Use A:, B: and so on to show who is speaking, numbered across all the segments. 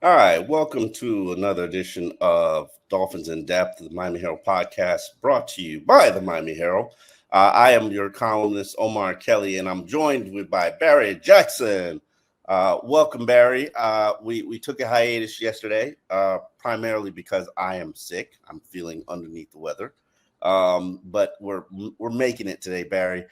A: All right, welcome to another edition of Dolphins In Depth, the Miami Herald podcast, brought to you by the Miami Herald. I am your columnist, Omar Kelly, and I'm joined by Barry Jackson. Welcome, Barry. We took a hiatus yesterday, primarily because I am sick. I'm feeling underneath the weather, but we're making it today, Barry.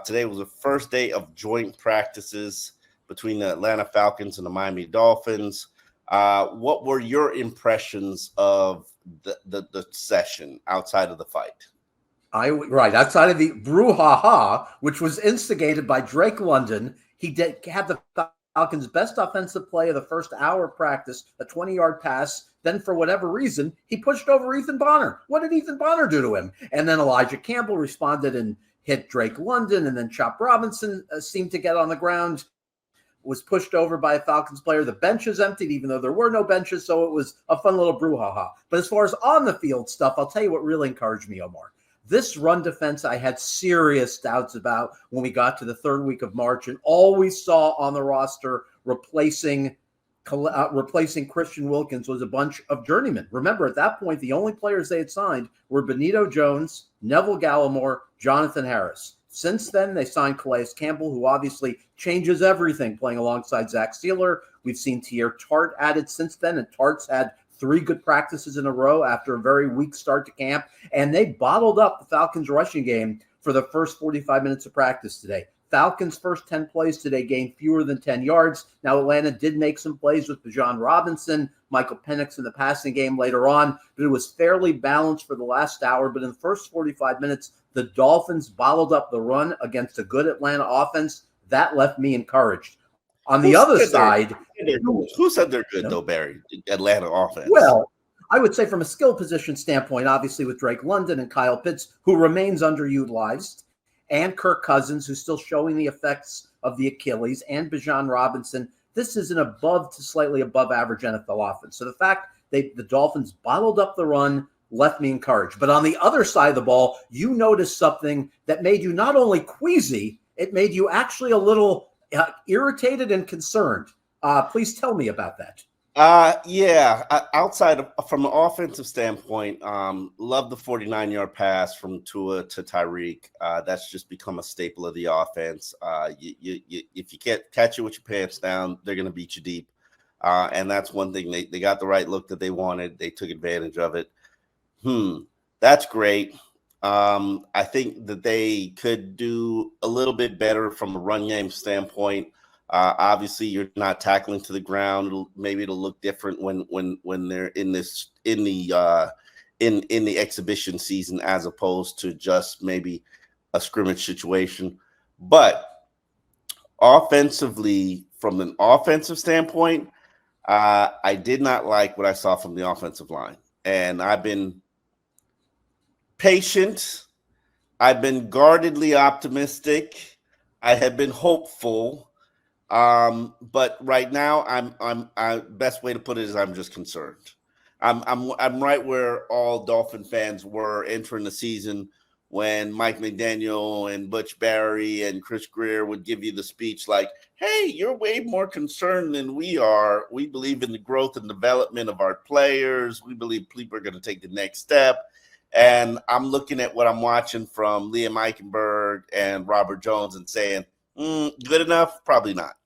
A: Today was the first day of joint practices between the Atlanta Falcons and the Miami Dolphins. What were your impressions of the session outside of the fight?
B: Outside of the brouhaha, which was instigated by Drake London. He had the Falcons' best offensive play of the first hour of practice, a 20-yard pass. Then, for whatever reason, he pushed over Ethan Bonner. What did Ethan Bonner do to him? And then Elijah Campbell responded and hit Drake London, and then Chop Robinson seemed to get on the ground. Was pushed over by a Falcons player. The benches emptied, even though there were no benches, so it was a fun little brouhaha. But as far as on the field stuff, I'll tell you what really encouraged me, Omar. This run defense I had serious doubts about when we got to the third week of March, and all we saw on the roster replacing Christian Wilkins was a bunch of journeymen. Remember, at that point, the only players they had signed were Benito Jones, Neville Gallimore, Jonathan Harris. Since then, they signed Calais Campbell, who obviously changes everything, playing alongside Zach Sealer. We've seen Tier Tart added since then, and Tart's had 3 good practices in a row after a very weak start to camp. And they bottled up the Falcons' rushing game for the first 45 minutes of practice today. Falcons' first 10 plays today gained fewer than 10 yards. Now, Atlanta did make some plays with Bijan Robinson, Michael Penix in the passing game later on, but it was fairly balanced for the last hour. But in the first 45 minutes, the Dolphins bottled up the run against a good Atlanta offense. That left me encouraged. On the other side,
A: who said they're good, though, Barry? Atlanta offense.
B: Well, I would say from a skill position standpoint, obviously with Drake London and Kyle Pitts, who remains underutilized, and Kirk Cousins, who's still showing the effects of the Achilles, and Bijan Robinson, this is an above to slightly above average NFL offense. So the fact the Dolphins bottled up the run left me encouraged. But on the other side of the ball, you noticed something that made you not only queasy, it made you actually a little irritated and concerned. Please tell me about that.
A: Outside of, from an offensive standpoint, love the 49-yard pass from Tua to Tyreek. That's just become a staple of the offense. If you can't catch it with your pants down, they're going to beat you deep. And that's one thing. They got the right look that they wanted. They took advantage of it. That's great. I think that they could do a little bit better from a run game standpoint. Obviously, you're not tackling to the ground. It'll look different when they're in the exhibition season as opposed to just maybe a scrimmage situation. But offensively, from an offensive standpoint, I did not like what I saw from the offensive line, and I've been patient. I've been guardedly optimistic. I have been hopeful. But right now, I'm best way to put it is I'm just concerned. I'm right where all Dolphin fans were entering the season when Mike McDaniel and Butch Barry and Chris Greer would give you the speech like, "Hey, you're way more concerned than we are. We believe in the growth and development of our players. We believe people are going to take the next step." And I'm looking at what I'm watching from Liam Eichenberg and Robert Jones and saying, good enough? Probably not.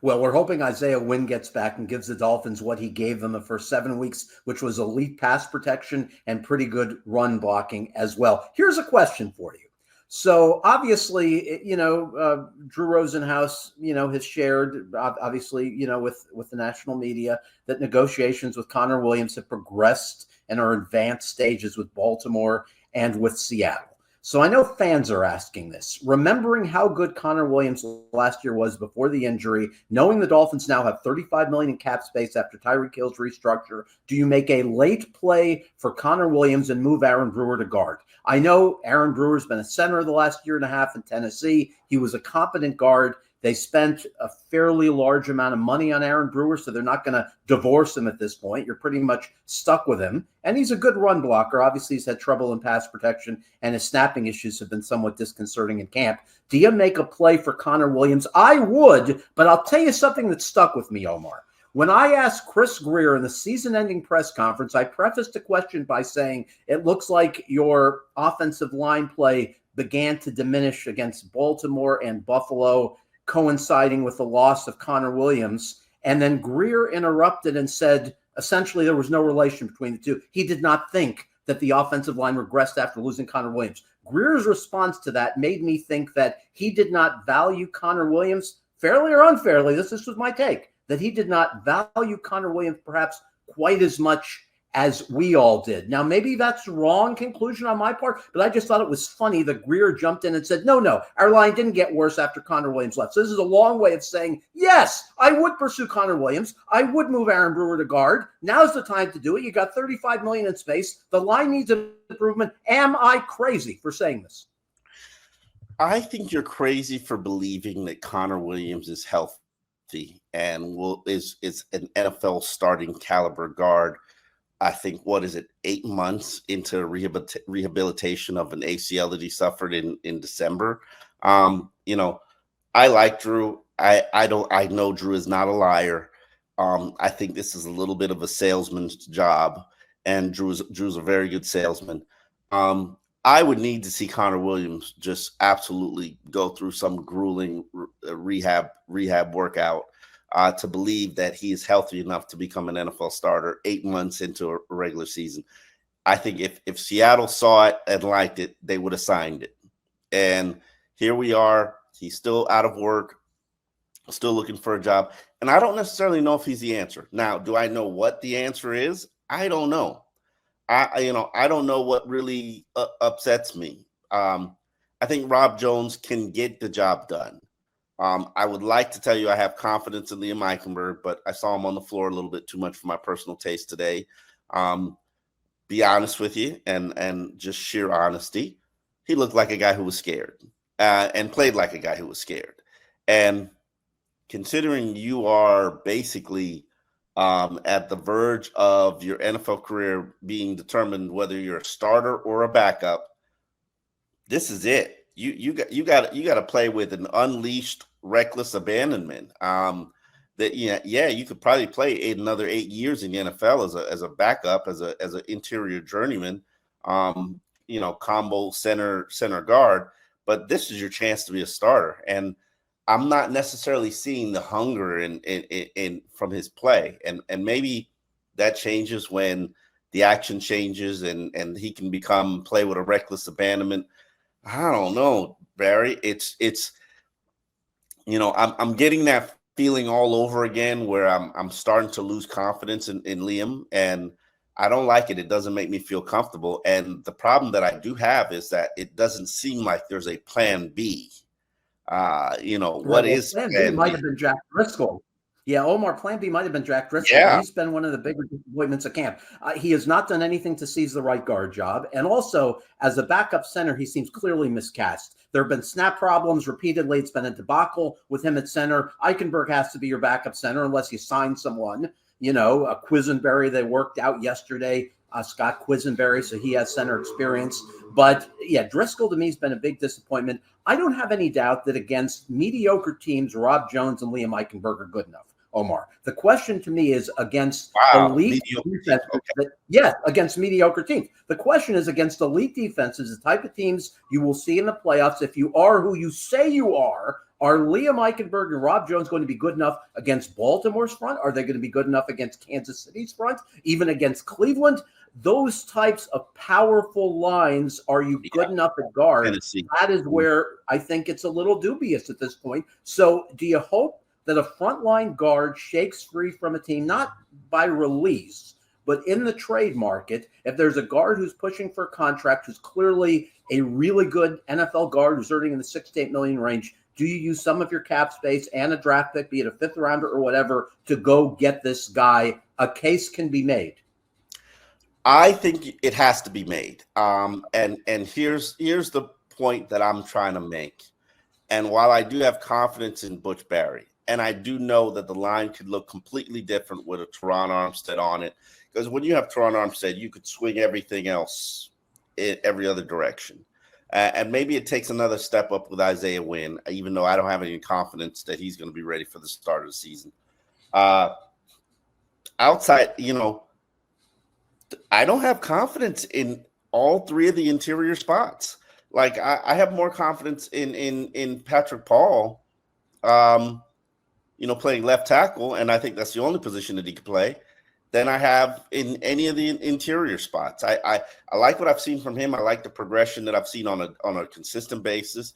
B: Well, we're hoping Isaiah Wynn gets back and gives the Dolphins what he gave them the first 7 weeks, which was elite pass protection and pretty good run blocking as well. Here's a question for you. So obviously, Drew Rosenhaus, has shared, obviously, with the national media that negotiations with Connor Williams have progressed and are in advanced stages with Baltimore and with Seattle. So I know fans are asking this. Remembering how good Connor Williams last year was before the injury, knowing the Dolphins now have $35 million in cap space after Tyreek Hill's restructure, do you make a late play for Connor Williams and move Aaron Brewer to guard? I know Aaron Brewer's been a center the last year and a half in Tennessee. He was a competent guard. They spent a fairly large amount of money on Aaron Brewer, so they're not going to divorce him at this point. You're pretty much stuck with him. And he's a good run blocker. Obviously, he's had trouble in pass protection, and his snapping issues have been somewhat disconcerting in camp. Do you make a play for Connor Williams? I would, but I'll tell you something that stuck with me, Omar. When I asked Chris Greer in the season-ending press conference, I prefaced the question by saying, it looks like your offensive line play began to diminish against Baltimore and Buffalo, coinciding with the loss of Connor Williams. And then Greer interrupted and said, essentially, there was no relation between the two. He did not think that the offensive line regressed after losing Connor Williams. Greer's response to that made me think that he did not value Connor Williams, fairly or unfairly. This was my take, that he did not value Connor Williams perhaps quite as much as we all did. Now, maybe that's the wrong conclusion on my part, but I just thought it was funny that Greer jumped in and said, no, our line didn't get worse after Connor Williams left. So this is a long way of saying, yes, I would pursue Connor Williams. I would move Aaron Brewer to guard. Now's the time to do it. You got $35 million in space. The line needs improvement. Am I crazy for saying this?
A: I think you're crazy for believing that Connor Williams is healthy and is an NFL starting caliber guard. I think, 8 months into rehabilitation of an ACL that he suffered in December. I like Drew. I know Drew is not a liar. I think this is a little bit of a salesman's job, and Drew's a very good salesman. I would need to see Connor Williams just absolutely go through some grueling rehab workout to believe that he is healthy enough to become an NFL starter 8 months into a regular season. I think if Seattle saw it and liked it, they would have signed it. And here we are. He's still out of work, still looking for a job. And I don't necessarily know if he's the answer. Now, do I know what the answer is? I don't know. I don't know what really upsets me. I think Rob Jones can get the job done. I would like to tell you I have confidence in Liam Eichenberg, but I saw him on the floor a little bit too much for my personal taste today. Be honest with you, and just sheer honesty, he looked like a guy who was scared and played like a guy who was scared. And considering you are basically at the verge of your NFL career being determined whether you're a starter or a backup, this is it. You got to play with an unleashed, reckless abandonment. You could probably play another 8 years in the NFL as a backup, as an interior journeyman, combo center guard. But this is your chance to be a starter, and I'm not necessarily seeing the hunger in from his play, and maybe that changes when the action changes and he can play with a reckless abandonment. I don't know, Barry. I'm getting that feeling all over again where I'm starting to lose confidence in Liam, and I don't like it. It doesn't make me feel comfortable. And the problem that I do have is that it doesn't seem like there's a plan B. What is
B: plan B? Might have been Jack Driscoll. Yeah, Omar, plan B might have been Jack Driscoll.
A: Yeah.
B: He's been one of the bigger disappointments of camp. He has not done anything to seize the right guard job. And also, as a backup center, he seems clearly miscast. There have been snap problems repeatedly. It's been a debacle with him at center. Eichenberg has to be your backup center unless you sign someone. Quisenberry, they worked out yesterday. Scott Quisenberry, so he has center experience. But, yeah, Driscoll to me has been a big disappointment. I don't have any doubt that against mediocre teams, Rob Jones and Liam Eichenberg are good enough, Omar. The question to me is against elite defenses. Okay. Yes, against mediocre teams. The question is against elite defenses, the type of teams you will see in the playoffs. If you are who you say you are Liam Eichenberg and Rob Jones going to be good enough against Baltimore's front? Are they going to be good enough against Kansas City's front? Even against Cleveland? Those types of powerful lines, are you good enough at guard? Tennessee. That is where I think it's a little dubious at this point. So do you hope that a frontline guard shakes free from a team, not by release, but in the trade market? If there's a guard who's pushing for a contract, who's clearly a really good NFL guard who's earning in the $6 to $8 million range, do you use some of your cap space and a draft pick, be it a fifth rounder or whatever, to go get this guy? A case can be made.
A: I think it has to be made. And here's the point that I'm trying to make. And while I do have confidence in Butch Barry, and I do know that the line could look completely different with a Teron Armstead on it, because when you have Teron Armstead, you could swing everything else in every other direction. And maybe it takes another step up with Isaiah Wynn, even though I don't have any confidence that he's going to be ready for the start of the season. outside, I don't have confidence in all three of the interior spots. Like I have more confidence in Patrick Paul, playing left tackle, and I think that's the only position that he could play, than I have in any of the interior spots. I like what I've seen from him. I like the progression that I've seen on a consistent basis.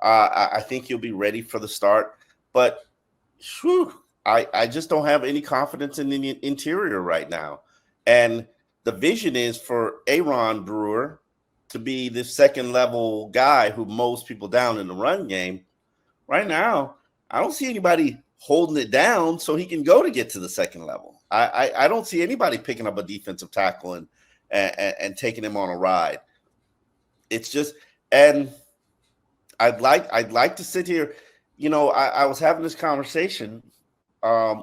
A: I think he'll be ready for the start, but I just don't have any confidence in the interior right now. And the vision is for Aaron Brewer to be the second level guy who mows people down in the run game. Right now, I don't see anybody holding it down so he can go to get to the second level. I don't see anybody picking up a defensive tackle and taking him on a ride. It's just, and I'd like to sit here. I was having this conversation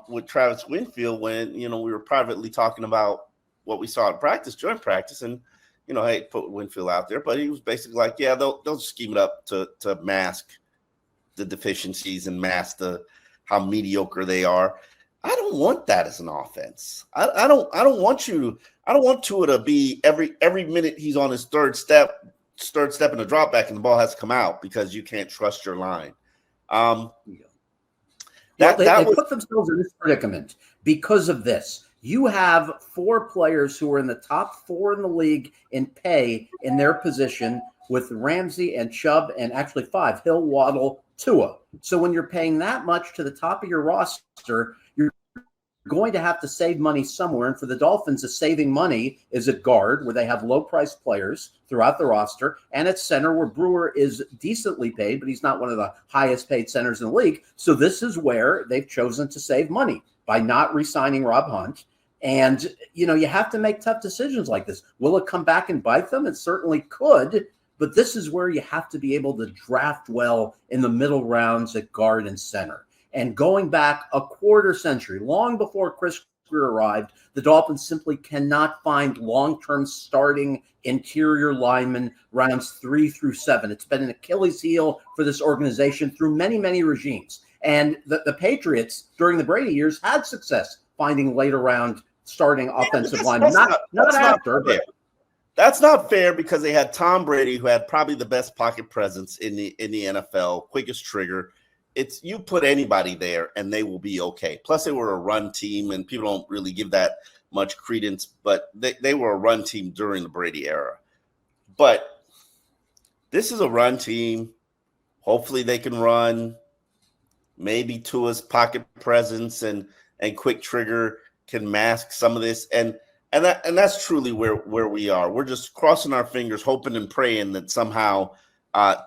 A: with Travis Winfield when, we were privately talking about what we saw at practice, joint practice, and, hey, put Winfield out there, but he was basically like, yeah, they'll scheme it up to mask the deficiencies and mask how mediocre they are. I don't want that as an offense. I don't want Tua to be every minute he's on his third step in the drop back and the ball has to come out because you can't trust your line.
B: They put themselves in this predicament because of this. You have 4 players who are in the top 4 in the league in pay in their position, with Ramsey and Chubb, and actually 5, Hill, Waddle, Tua. So when you're paying that much to the top of your roster, you're going to have to save money somewhere. And for the Dolphins, the saving money is at guard, where they have low-priced players throughout the roster, and at center, where Brewer is decently paid, but he's not one of the highest-paid centers in the league. So this is where they've chosen to save money by not re-signing Rob Hunt. And, you have to make tough decisions like this. Will it come back and bite them? It certainly could. But this is where you have to be able to draft well in the middle rounds at guard and center. And going back a quarter century, long before Chris Grier arrived, the Dolphins simply cannot find long-term starting interior linemen rounds 3 through 7. It's been an Achilles heel for this organization through many, many regimes. And the Patriots, during the Brady years, had success finding later round starting offensive linemen. Not after, but
A: that's not fair because they had Tom Brady, who had probably the best pocket presence in the NFL, quickest trigger. It's you put anybody there and they will be okay. Plus, they were a run team, and people don't really give that much credence, but they were a run team during the Brady era. But this is a run team. Hopefully, they can run. Maybe Tua's pocket presence and quick trigger can mask some of this, and that's truly where we are. We're just crossing our fingers, hoping and praying that somehow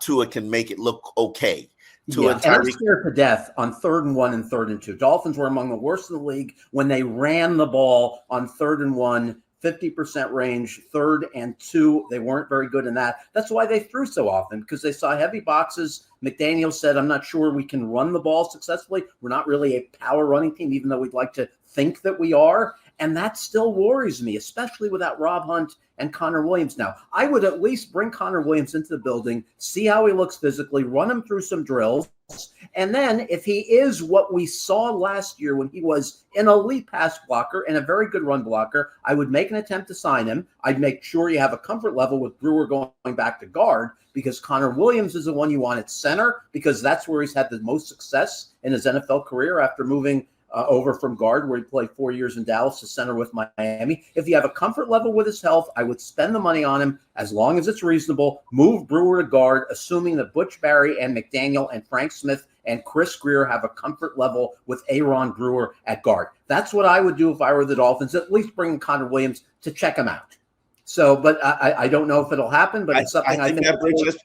A: Tua can make it look okay.
B: And I'm scared to death on 3rd and 1 and 3rd and 2. Dolphins were among the worst in the league when they ran the ball on 3rd and 1, 50% range, 3rd and 2. They weren't very good in that. That's why they threw so often, because they saw heavy boxes. McDaniel said, I'm not sure we can run the ball successfully. We're not really a power running team, even though we'd like to think that we are. And that still worries me, especially without Rob Hunt and Connor Williams now. I would at least bring Connor Williams into the building, see how he looks physically, run him through some drills. And then if he is what we saw last year when he was an elite pass blocker and a very good run blocker, I would make an attempt to sign him. I'd make sure you have a comfort level with Brewer going back to guard, because Connor Williams is the one you want at center, because that's where he's had the most success in his NFL career after moving over from guard, where he played 4 years in Dallas, to center with Miami. If you have a comfort level with his health, I would spend the money on him as long as it's reasonable. Move Brewer to guard, assuming that Butch Barry and McDaniel and Frank Smith and Chris Grier have a comfort level with Aaron Brewer at guard. That's what I would do if I were the Dolphins, at least bring Connor Williams to check him out. So, but I don't know if it'll happen, but it's something I think
A: that bridge has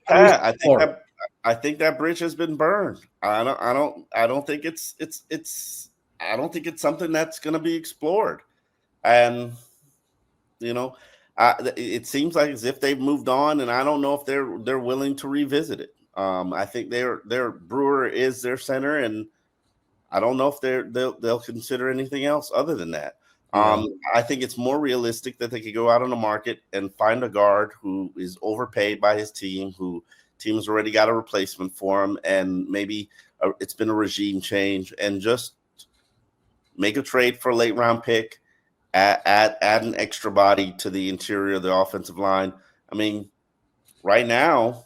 A: I think that bridge has been burned. I don't think I don't think it's something that's going to be explored. And, it seems like as if they've moved on, and I don't know if they're willing to revisit it. I think their Brewer is their center, and I don't know if they'll consider anything else other than that. I think it's more realistic that they could go out on the market and find a guard who is overpaid by his team, who team's already got a replacement for him, and maybe it's been a regime change, and just make a trade for a late round pick, add an extra body to the interior of the offensive line. I mean, right now,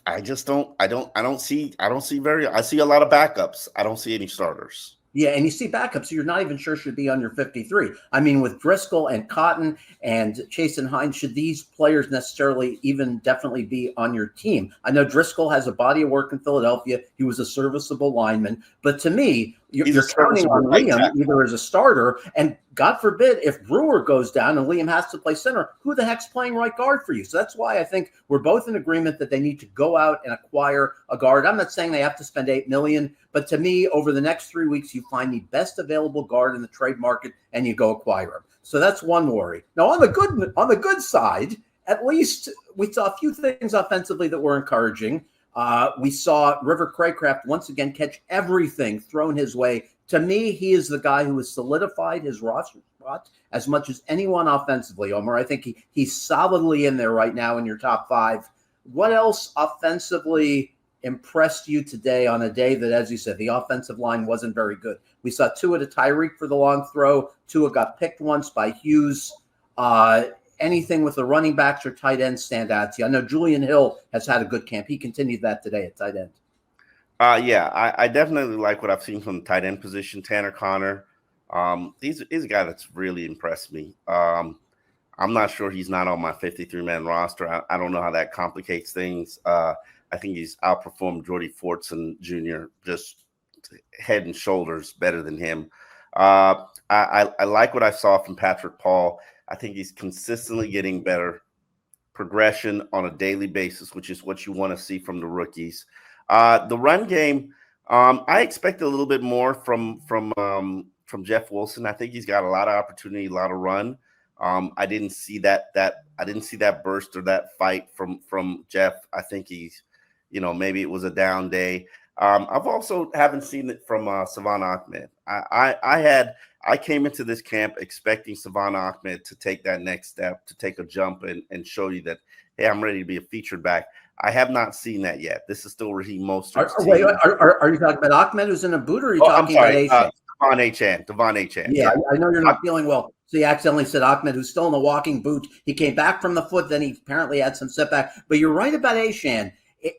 A: I just I see I see a lot of backups. I don't see any starters.
B: Yeah, and you see backups you're not even sure should be on your 53. I mean, with Driscoll and Cotton and Chase and Hines, should these players necessarily even definitely be on your team? I know Driscoll has a body of work in Philadelphia. He was a serviceable lineman. But to me, you're counting on Liam either as a starter, and God forbid if Brewer goes down and Liam has to play center, who the heck's playing right guard for you? So that's why I think we're both in agreement that they need to go out and acquire a guard. I'm not saying they have to spend $8 million, but to me, over the next 3 weeks, you find the best available guard in the trade market and you go acquire him. So that's one worry. Now, on the good side, at least we saw a few things offensively that were encouraging. We saw River Craycraft once again catch everything thrown his way. To me, he is the guy who has solidified his roster spot as much as anyone offensively, Omar. I think he's solidly in there right now in your top 5. What else offensively impressed you today on a day that, as you said, the offensive line wasn't very good? We saw Tua to Tyreek for the long throw. Tua got picked once by Hughes. Anything with the running backs or tight ends stand out to you? I know Julian Hill has had a good camp. He continued that today at tight end.
A: Yeah, I definitely like what I've seen from the tight end position. Tanner Connor, he's a guy that's really impressed me. I'm not sure he's not on my 53-man roster. I don't know how that complicates things. I think he's outperformed Jordy Fortson Jr. just head and shoulders better than him. I like what I saw from Patrick Paul. I think he's consistently getting better progression on a daily basis, which is what you want to see from the rookies. The run game, I expect a little bit more from Jeff Wilson. I think he's got a lot of opportunity, a lot of run. I didn't see that burst or that fight from Jeff. I think he's, maybe it was a down day. I've also haven't seen it from Savon Ahmed. I came into this camp expecting Savon Ahmed to take that next step, to take a jump and show you that, hey, I'm ready to be a featured back. I have not seen that yet. This is still Raheem Mostert's team.
B: Wait, are you talking about Ahmed who's in a boot, or are you talking about Achane?
A: Devon Achane.
B: Yeah, I know you're not feeling well. So you accidentally said Ahmed, who's still in a walking boot. He came back from the foot, then he apparently had some setback. But you're right about Achane.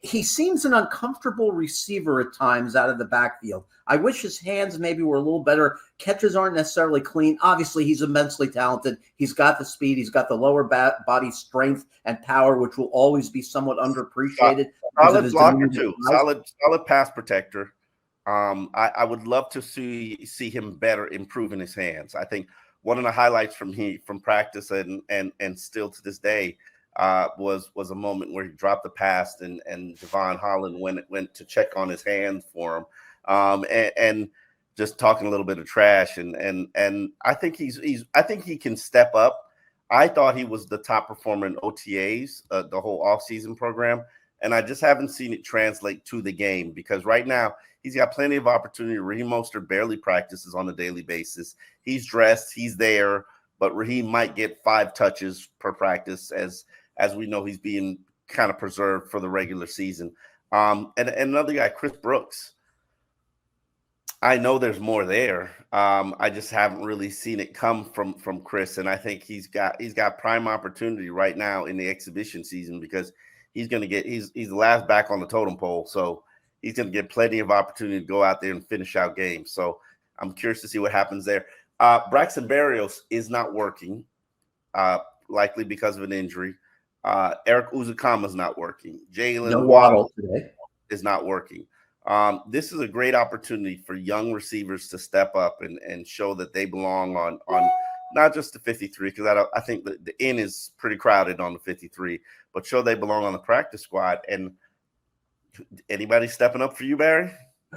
B: He seems an uncomfortable receiver at times out of the backfield. I wish his hands maybe were a little better. Catches aren't necessarily clean. Obviously, he's immensely talented. He's got the speed. He's got the lower body strength and power, which will always be somewhat underappreciated.
A: Solid blocker, too. Solid pass protector. I would love to see him better improving his hands. I think one of the highlights from practice and still to this day was a moment where he dropped the pass and Javon Holland went to check on his hands for him, and just talking a little bit of trash and I think I think he can step up. I thought he was the top performer in OTAs, the whole offseason program, and I just haven't seen it translate to the game because right now he's got plenty of opportunity. Raheem Mostert barely practices on a daily basis. He's dressed, he's there, but Raheem might get 5 touches per practice as we know he's being kind of preserved for the regular season. And another guy, Chris Brooks. I know there's more there. I just haven't really seen it come from Chris, and I think he's got prime opportunity right now in the exhibition season because he's the last back on the totem pole, so he's going to get plenty of opportunity to go out there and finish out games. So I'm curious to see what happens there. Braxton Berrios is not working, likely because of an injury. Eric Uzukama is not working. Jalen Waddle today is not working. This is a great opportunity for young receivers to step up and show that they belong on not just the 53, because I think the N is pretty crowded on the 53, but show they belong on the practice squad. And anybody stepping up for you, Barry?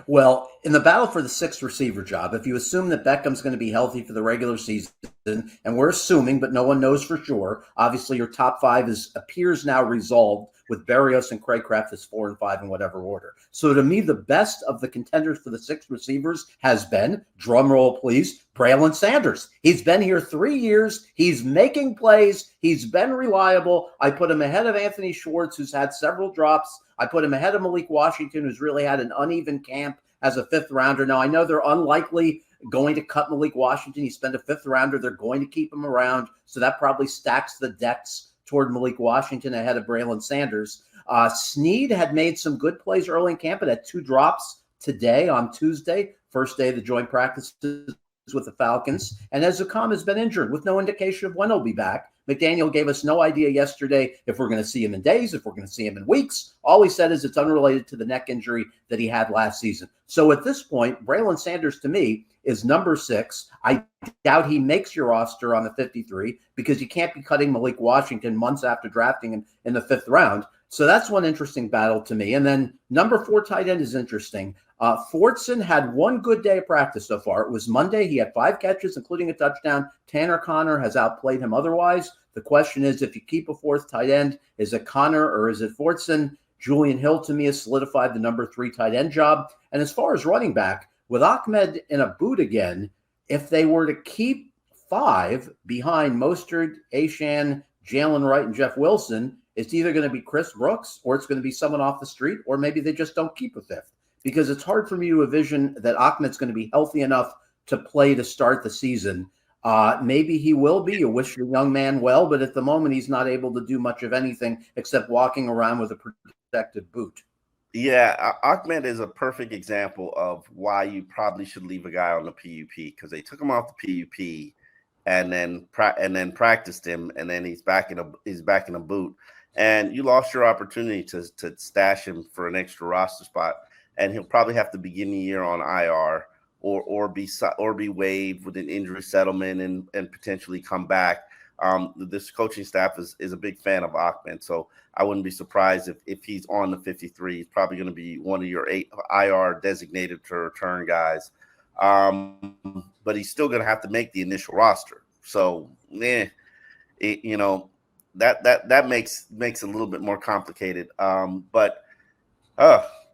B: Well, in the battle for the 6th receiver job, if you assume that Beckham's going to be healthy for the regular season, and we're assuming, but no one knows for sure, obviously your top 5 appears now resolved with Berrios and Craycraft as 4 and 5 in whatever order. So to me, the best of the contenders for the 6 receivers has been, drum roll please, Braylon Sanders. He's been here 3 years. He's making plays. He's been reliable. I put him ahead of Anthony Schwartz, who's had several drops. I put him ahead of Malik Washington, who's really had an uneven camp as a 5th rounder. Now, I know they're unlikely going to cut Malik Washington. He spent a 5th rounder. They're going to keep him around. So that probably stacks the decks toward Malik Washington ahead of Braylon Sanders. Snead had made some good plays early in camp, but had 2 drops today on Tuesday, first day of the joint practices with the Falcons. And Ezekam has been injured with no indication of when he'll be back. McDaniel gave us no idea yesterday if we're going to see him in days, if we're going to see him in weeks. All he said is it's unrelated to the neck injury that he had last season. So at this point, Braylon Sanders to me is number 6. I doubt he makes your roster on the 53 because you can't be cutting Malik Washington months after drafting him in the 5th round. So that's one interesting battle to me. And then number 4 tight end is interesting. Fortson had 1 good day of practice so far. It was Monday. He had 5 catches, including a touchdown. Tanner Connor has outplayed him otherwise. The question is, if you keep a 4th tight end, is it Connor or is it Fortson? Julian Hill, to me, has solidified the number 3 tight end job. And as far as running back, with Ahmed in a boot again, if they were to keep 5 behind Mostert, Achane, Jalen Wright, and Jeff Wilson, it's either going to be Chris Brooks or it's going to be someone off the street, or maybe they just don't keep a 5th. Because it's hard for me to envision that Ahmed's going to be healthy enough to play to start the season. Maybe he will be. You wish your young man well, but at the moment he's not able to do much of anything except walking around with a protective boot.
A: Yeah, Ahmed is a perfect example of why you probably should leave a guy on the PUP, because they took him off the PUP and then practiced him, and then he's back in a boot, and you lost your opportunity to stash him for an extra roster spot. And he'll probably have to begin the year on IR or be waived with an injury settlement and potentially come back. This coaching staff is a big fan of Ahmed, so I wouldn't be surprised if he's on the 53. He's probably going to be one of your 8 IR designated to return guys. But he's still going to have to make the initial roster. So, that makes it a little bit more complicated.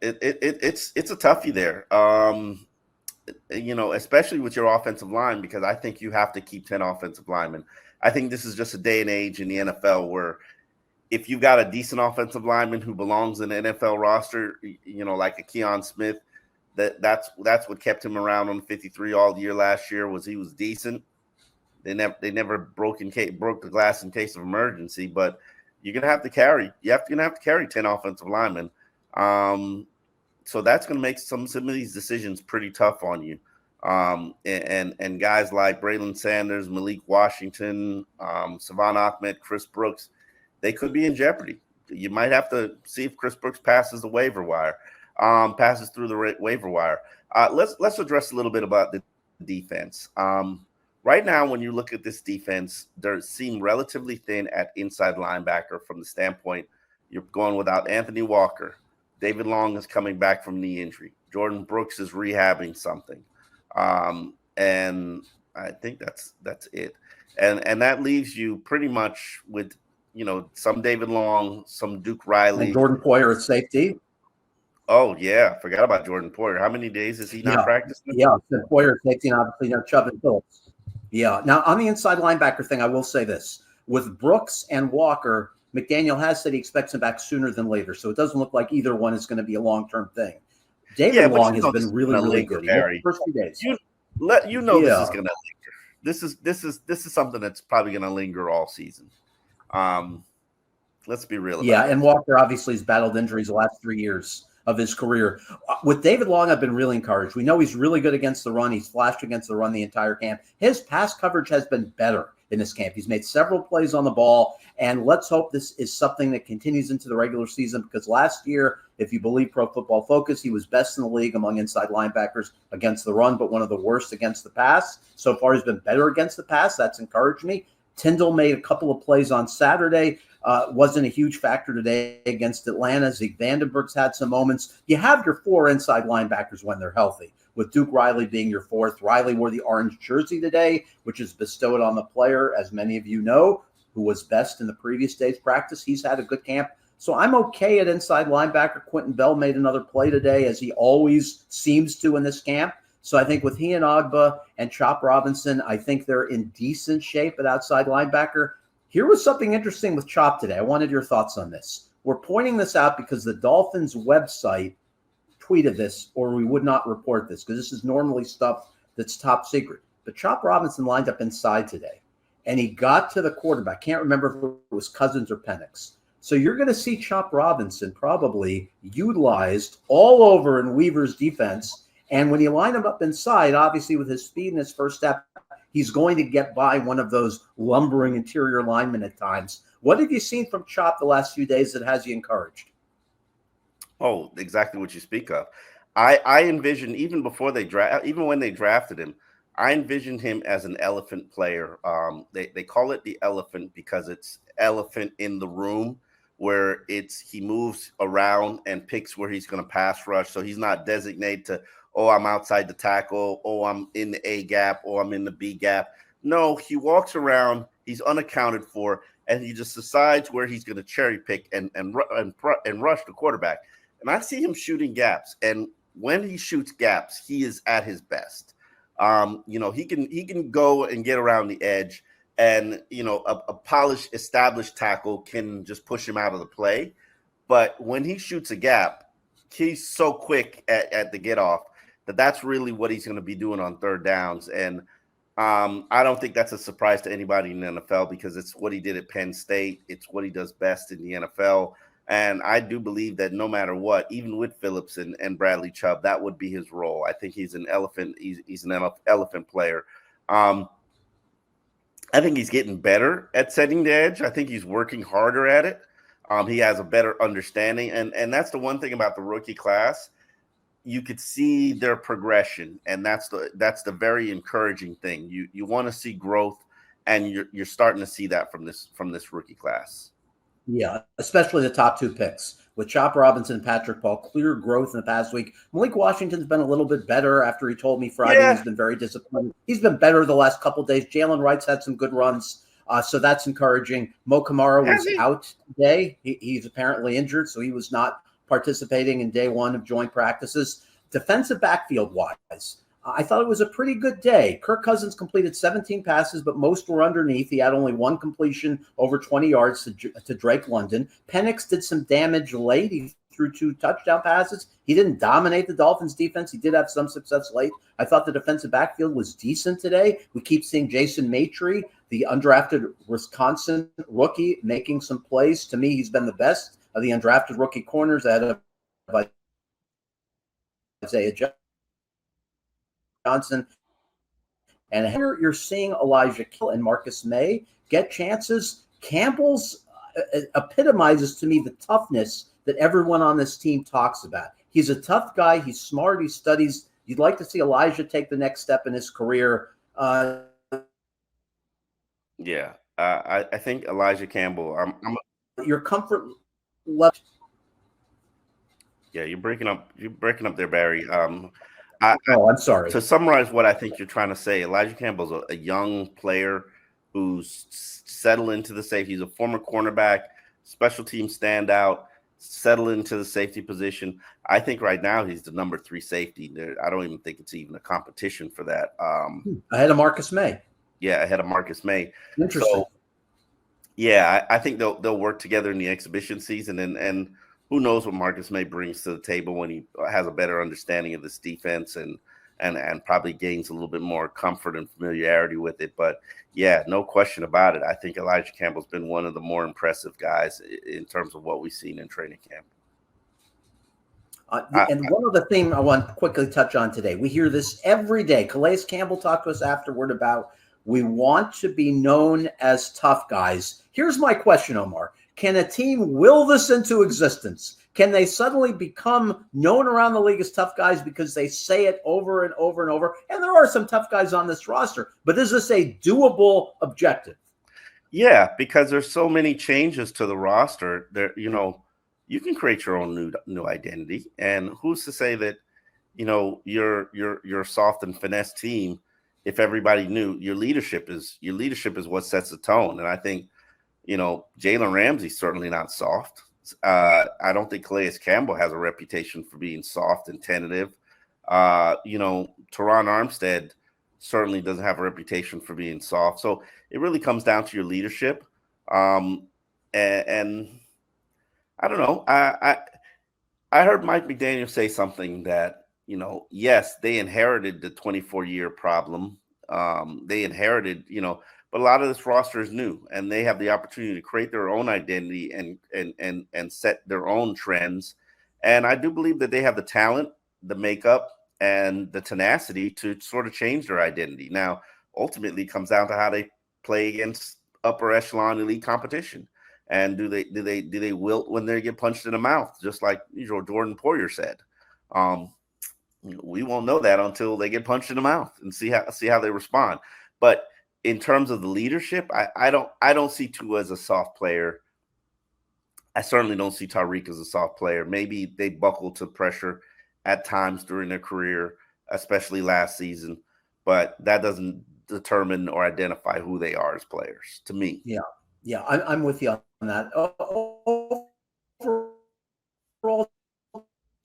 A: It's a toughie there, especially with your offensive line, because I think you have to keep 10 offensive linemen. I think this is just a day and age in the NFL where if you've got a decent offensive lineman who belongs in the NFL roster, like a Keon Smith, that's what kept him around on 53 all year last year, was he was decent. They never broke the glass in case of emergency, but you're gonna have to carry 10 offensive linemen. So that's going to make some of these decisions pretty tough on you. And guys like Braylon Sanders, Malik Washington, Savon Ahmed, Chris Brooks, they could be in jeopardy. You might have to see if Chris Brooks passes the waiver wire, passes through the waiver wire. Let's address a little bit about the defense. Right now, when you look at this defense, they seem relatively thin at inside linebacker from the standpoint you're going without Anthony Walker. David Long is coming back from knee injury. Jordan Brooks is rehabbing something. And I think that's it. And that leaves you pretty much with, some David Long, some Duke Riley.
B: And Jordan Poyer at safety.
A: Oh, yeah. Forgot about Jordan Poyer. How many days is he not practicing?
B: Yeah, Poyer at safety, and obviously, Chubb and Phillips. Yeah. Now, on the inside linebacker thing, I will say this. With Brooks and Walker, McDaniel has said he expects him back sooner than later, so it doesn't look like either one is going to be a long-term thing. David Long has been really good. The first few days.
A: This is going to linger. This is something that's probably going to linger all season. Let's be real.
B: Yeah, and Walker obviously has battled injuries the last 3 years of his career. With David Long, I've been really encouraged. We know he's really good against the run. He's flashed against the run the entire camp. His pass coverage has been better in this camp. He's made several plays on the ball, and let's hope this is something that continues into the regular season, because last year, if you believe Pro Football Focus, he was best in the league among inside linebackers against the run, but one of the worst against the pass. So far, he's been better against the pass. That's encouraged me. Tyndall made a couple of plays on Saturday. Wasn't a huge factor today against Atlanta. Zeke Vandenberg's had some moments. You have your 4 inside linebackers when they're healthy, with Duke Riley being your 4th. Riley wore the orange jersey today, which is bestowed on the player, as many of you know, who was best in the previous day's practice. He's had a good camp. So I'm okay at inside linebacker. Quentin Bell made another play today, as he always seems to in this camp. So I think with he and Ogba and Chop Robinson, I think they're in decent shape at outside linebacker. Here was something interesting with Chop today. I wanted your thoughts on this. We're pointing this out because the Dolphins website tweeted this, or we would not report this, because this is normally stuff that's top secret. But Chop Robinson lined up inside today, and he got to the quarterback. Can't remember if it was Cousins or Penix. So you're going to see Chop Robinson probably utilized all over in Weaver's defense. And when you line him up inside, obviously with his speed and his first step, he's going to get by one of those lumbering interior linemen at times. What have you seen from Chop the last few days that has you encouraged?
A: Oh, exactly what you speak of. I envisioned even before even when they drafted him, I envisioned him as an elephant player. They call it the elephant because it's elephant in the room, where he moves around and picks where he's going to pass rush. So he's not designated to, oh, I'm outside the tackle, oh, I'm in the A gap, or I'm in the B gap. No, he walks around, he's unaccounted for, and he just decides where he's going to cherry pick and rush the quarterback. And I see him shooting gaps, and when he shoots gaps, he is at his best. He can go and get around the edge, and a polished, established tackle can just push him out of the play. But when he shoots a gap, he's so quick at the get off that's really what he's going to be doing on third downs. And I don't think that's a surprise to anybody in the NFL, because it's what he did at Penn State. It's what he does best in the NFL. And I do believe that no matter what, even with Phillips and Bradley Chubb, that would be his role. I think he's an elephant. He's an elephant player. I think he's getting better at setting the edge. I think he's working harder at it. He has a better understanding. And that's the one thing about the rookie class. You could see their progression. And that's the very encouraging thing. You want to see growth, and you're starting to see that from this rookie class.
B: Yeah, especially the top two picks with Chop Robinson and Patrick Paul. Clear growth in the past week. Malik Washington's been a little bit better after he told me Friday. Yeah. He's been very disappointed. He's been better the last couple of days. Jalen Wright's had some good runs, so that's encouraging. Mo Kamara was out today. He's apparently injured, so he was not participating in day one of joint practices. Defensive backfield wise, I thought it was a pretty good day. Kirk Cousins completed 17 passes, but most were underneath. He had only one completion over 20 yards to Drake London. Penix did some damage late. He threw 2 touchdown passes. He didn't dominate the Dolphins defense. He did have some success late. I thought the defensive backfield was decent today. We keep seeing Jason Maitre, the undrafted Wisconsin rookie, making some plays. To me, he's been the best of the undrafted rookie corners ahead of Isaiah Johnson. And here you're seeing Elijah Kittle and Marcus May get chances. Campbell's epitomizes to me the toughness that everyone on this team talks about. He's a tough guy. He's smart. He studies. You'd like to see Elijah take the next step in his career.
A: Yeah, I think Elijah Campbell.
B: Your comfort level.
A: Yeah, you're breaking up. You're breaking up there, Barry.
B: I'm sorry.
A: To summarize what I think you're trying to say, Elijah Campbell's a young player who's settled into the safety. He's a former cornerback, special team standout, settled into the safety position. I think right now he's the number 3 safety. I don't even think it's even a competition for that.
B: Ahead of Marcus May.
A: Yeah, ahead of Marcus May.
B: Interesting.
A: So, yeah, I think they'll work together in the exhibition season, and who knows what Marcus May brings to the table when he has a better understanding of this defense and probably gains a little bit more comfort and familiarity with it. But yeah, no question about it. I think Elijah Campbell's been one of the more impressive guys in terms of what we've seen in training camp.
B: And one other thing I want to quickly touch on today. We hear this every day. Calais Campbell talked to us afterward about we want to be known as tough guys. Here's my question, Omar. Can a team will this into existence? Can they suddenly become known around the league as tough guys because they say it over and over and over? And there are some tough guys on this roster, but is this a doable objective?
A: Yeah, because there's so many changes to the roster. There, you can create your own new identity. And who's to say that, your soft and finesse team, if everybody knew your leadership is what sets the tone. And I think, Jalen Ramsey's certainly not soft. I don't think Calais Campbell has a reputation for being soft and tentative. Teron Armstead certainly doesn't have a reputation for being soft. So it really comes down to your leadership. And I don't know. I heard Mike McDaniel say something that yes, they inherited the 24-year problem. They inherited, but a lot of this roster is new, and they have the opportunity to create their own identity and set their own trends. And I do believe that they have the talent, the makeup, and the tenacity to sort of change their identity. Now, ultimately, it comes down to how they play against upper echelon elite competition. And do they wilt when they get punched in the mouth, just like Jordan Poyer said? We won't know that until they get punched in the mouth and see how they respond. But in terms of the leadership, I don't see Tua as a soft player. I certainly don't see Tyreek as a soft player. Maybe they buckle to pressure at times during their career, especially last season, but that doesn't determine or identify who they are as players to me.
B: Yeah, I'm with you on that. Overall,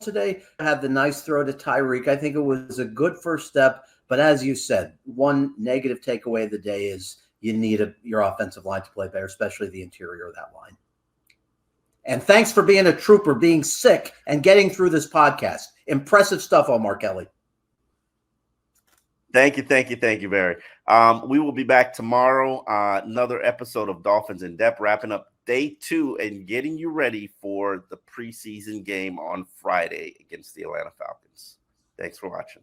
B: today I had the nice throw to Tyreek. I think it was a good first step, but as you said, one negative takeaway of the day is you need your offensive line to play better, especially the interior of that line. And thanks for being a trooper, being sick, and getting through this podcast. Impressive stuff, Omar Kelly.
A: Thank you, Barry. We will be back tomorrow. Another episode of Dolphins in Depth, wrapping up day 2 and getting you ready for the preseason game on Friday against the Atlanta Falcons. Thanks for watching.